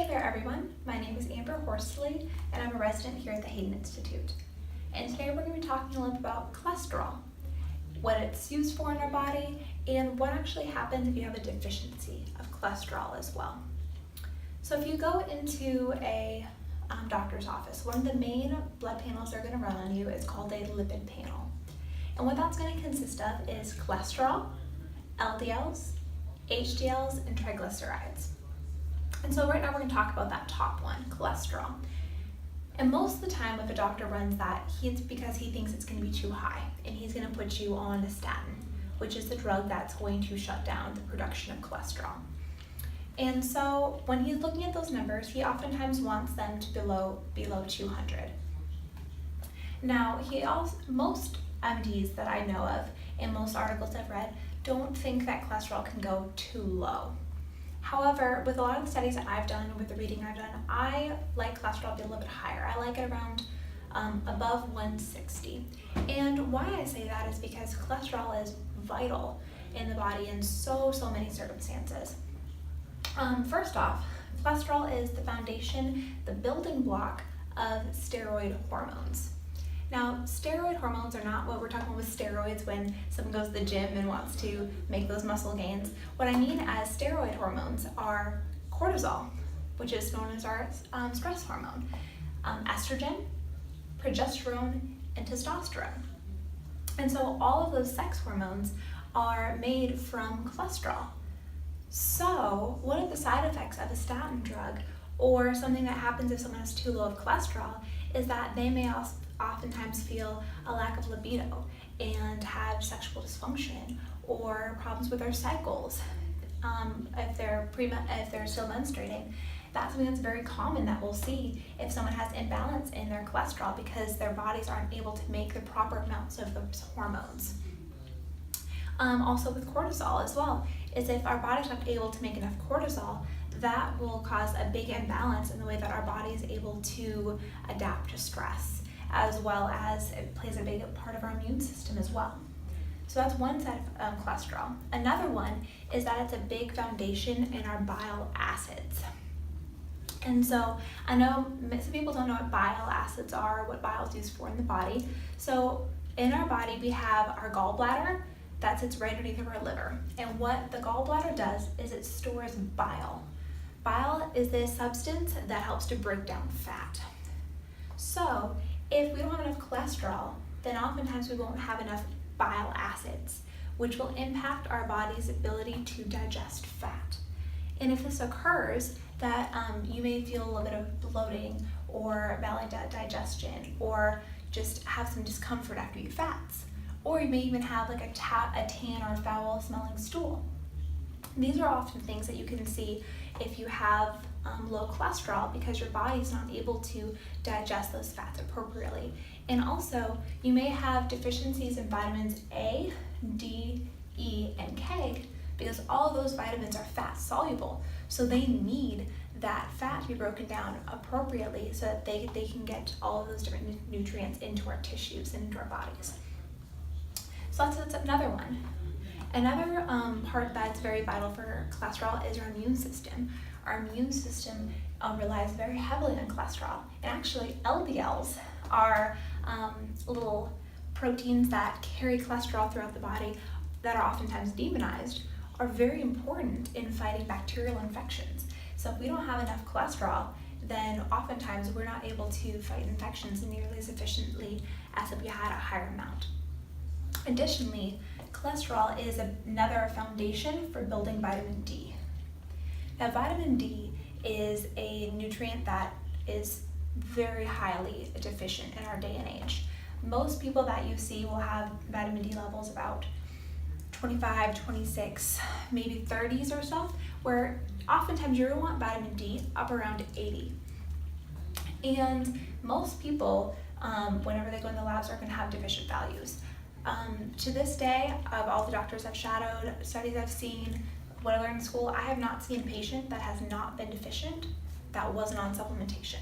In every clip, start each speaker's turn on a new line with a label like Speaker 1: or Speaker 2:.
Speaker 1: Hey there everyone, my name is Amber Horsley and I'm a resident here at the Hayden Institute. And today we're going to be talking a little bit about cholesterol, what it's used for in our body, and what actually happens if you have a deficiency of cholesterol as well. So if you go into a doctor's office, one of the main blood panels they're going to run on you is called a lipid panel. And what that's going to consist of is cholesterol, LDLs, HDLs, and triglycerides. And so right now we're going to talk about that top one, cholesterol. And most of the time if a doctor runs that, it's because he thinks it's going to be too high and he's going to put you on a statin, which is the drug that's going to shut down the production of cholesterol. And so when he's looking at those numbers, he oftentimes wants them to below 200. Now, most MDs that I know of and most articles I've read don't think that cholesterol can go too low. However, with a lot of the studies that I've done, with the reading I've done, I like cholesterol to be a little bit higher. I like it around above 160. And why I say that is because cholesterol is vital in the body in so many circumstances. First off, cholesterol is the foundation, the building block of steroid hormones. Now, steroid hormones are not what we're talking about with steroids when someone goes to the gym and wants to make those muscle gains. What I mean as steroid hormones are cortisol, which is known as our stress hormone, estrogen, progesterone, and testosterone. And so all of those sex hormones are made from cholesterol. So one of the side effects of a statin drug or something that happens if someone has too low of cholesterol is that they may oftentimes feel a lack of libido and have sexual dysfunction or problems with their cycles. If they're still menstruating, that's something that's very common that we'll see if someone has imbalance in their cholesterol because their bodies aren't able to make the proper amounts of those hormones. Also with cortisol as well, is if our bodies aren't able to make enough cortisol, that will cause a big imbalance in the way that our body is able to adapt to stress, as well as it plays a big part of our immune system as well. So that's one side of cholesterol. Another one is that it's a big foundation in our bile acids. And so I know some people don't know what bile acids are, what bile is used for in the body. So in our body we have our gallbladder that sits right underneath of our liver. And what the gallbladder does is it stores bile. Bile is this substance that helps to break down fat. So if we don't have enough cholesterol, then oftentimes we won't have enough bile acids, which will impact our body's ability to digest fat. And if this occurs, that you may feel a little bit of bloating or digestion or just have some discomfort after you fats. Or you may even have like a tan or foul smelling stool. These are often things that you can see if you have low cholesterol because your body's not able to digest those fats appropriately. And also, you may have deficiencies in vitamins A, D, E, and K because all of those vitamins are fat soluble. So they need that fat to be broken down appropriately so that they can get all of those different nutrients into our tissues and into our bodies. So that's another one. Another part that's very vital for cholesterol is our immune system. Our immune system relies very heavily on cholesterol. And actually, LDLs are little proteins that carry cholesterol throughout the body that are oftentimes demonized, are very important in fighting bacterial infections. So if we don't have enough cholesterol, then oftentimes we're not able to fight infections nearly as efficiently as if we had a higher amount. Additionally, cholesterol is another foundation for building vitamin D. Now, vitamin D is a nutrient that is very highly deficient in our day and age. Most people that you see will have vitamin D levels about 25, 26, maybe 30s or so, where oftentimes you're going to want vitamin D up around 80. And most people, whenever they go in the labs, are going to have deficient values. To this day, of all the doctors I've shadowed, studies I've seen, what I learned in school, I have not seen a patient that has not been deficient that wasn't on supplementation.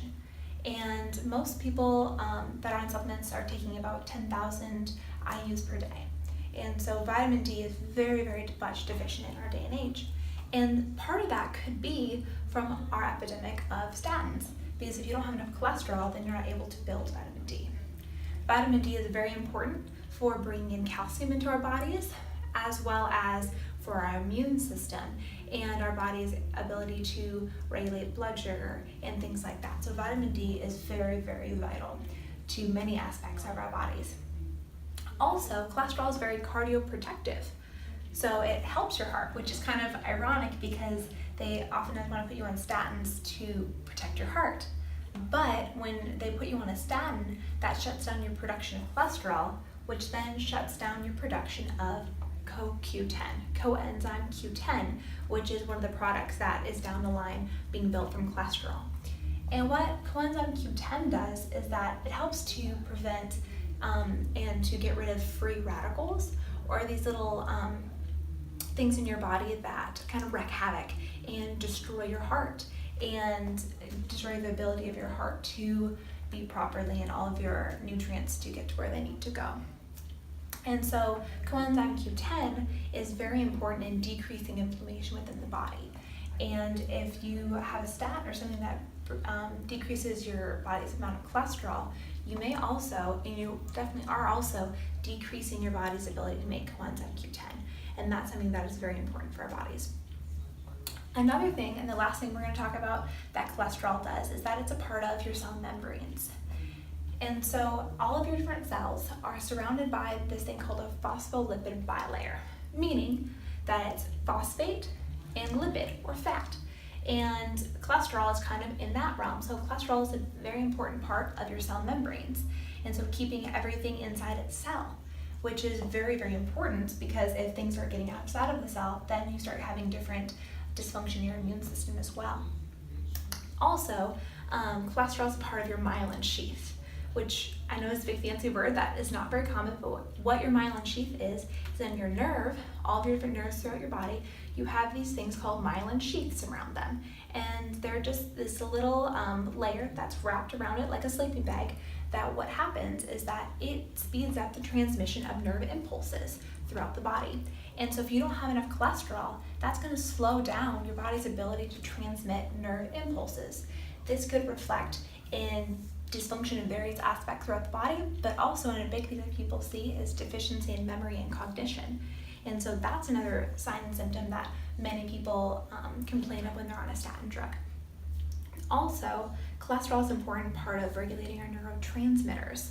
Speaker 1: And most people that are on supplements are taking about 10,000 IUs per day. And so vitamin D is very much deficient in our day and age. And part of that could be from our epidemic of statins, because if you don't have enough cholesterol, then you're not able to build vitamin D. Vitamin D is very important for bringing in calcium into our bodies, as well as for our immune system and our body's ability to regulate blood sugar and things like that. So vitamin D is very, very vital to many aspects of our bodies. Also, cholesterol is very cardioprotective. So it helps your heart, which is kind of ironic because they often want to put you on statins to protect your heart. But when they put you on a statin, that shuts down your production of cholesterol, which then shuts down your production of CoQ10, coenzyme Q10, which is one of the products that is down the line being built from cholesterol. And what coenzyme Q10 does is that it helps to prevent and to get rid of free radicals, or these little things in your body that kind of wreak havoc and destroy your heart and destroy the ability of your heart to beat properly and all of your nutrients to get to where they need to go. And so coenzyme Q10 is very important in decreasing inflammation within the body. And if you have a statin or something that decreases your body's amount of cholesterol, you may also, and you definitely are also, decreasing your body's ability to make coenzyme Q10. And that's something that is very important for our bodies. Another thing, and the last thing we're going to talk about that cholesterol does, is that it's a part of your cell membranes. And so all of your different cells are surrounded by this thing called a phospholipid bilayer, meaning that it's phosphate and lipid, or fat. And cholesterol is kind of in that realm. So cholesterol is a very important part of your cell membranes. And so keeping everything inside its cell, which is very, very important, because if things are getting outside of the cell, then you start having different dysfunction in your immune system as well. Also, cholesterol is a part of your myelin sheath, which I know is a big fancy word that is not very common, but what your myelin sheath is in your nerve, all of your different nerves throughout your body, you have these things called myelin sheaths around them. And they're just this little layer that's wrapped around it like a sleeping bag, that what happens is that it speeds up the transmission of nerve impulses throughout the body. And so if you don't have enough cholesterol, that's going to slow down your body's ability to transmit nerve impulses. This could reflect in dysfunction in various aspects throughout the body, but also in a big thing that people see is deficiency in memory and cognition. And so that's another sign and symptom that many people complain of when they're on a statin drug. Also, cholesterol is an important part of regulating our neurotransmitters.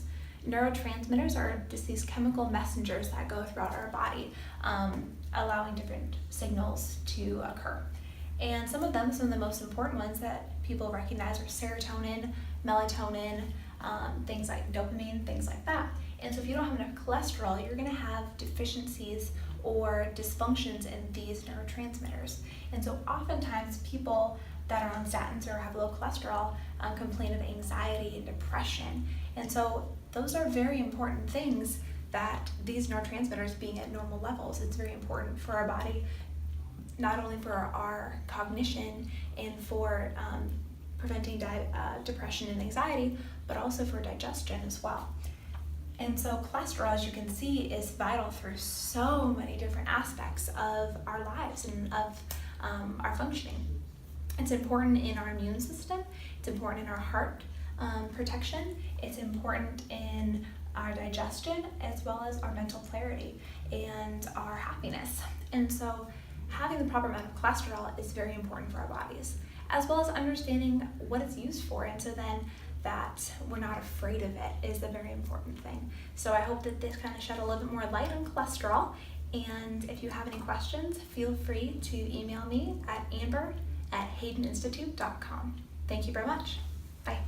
Speaker 1: Neurotransmitters are just these chemical messengers that go throughout our body, allowing different signals to occur. And some of the most important ones that people recognize are serotonin, melatonin, things like dopamine, things like that. And so if you don't have enough cholesterol, you're going to have deficiencies or dysfunctions in these neurotransmitters. And so oftentimes people that are on statins or have low cholesterol complain of anxiety and depression. And so those are very important things, that these neurotransmitters being at normal levels, it's very important for our body, not only for our cognition and for preventing depression and anxiety, but also for digestion as well. And so cholesterol, as you can see, is vital through so many different aspects of our lives and of our functioning. It's important in our immune system, it's important in our heart protection, it's important in our digestion, as well as our mental clarity and our happiness. And so having the proper amount of cholesterol is very important for our bodies, as well as understanding what it's used for, and so then that we're not afraid of it is a very important thing. So I hope that this kind of shed a little bit more light on cholesterol, and if you have any questions, feel free to email me at amber@haydeninstitute.com. Thank you very much. Bye.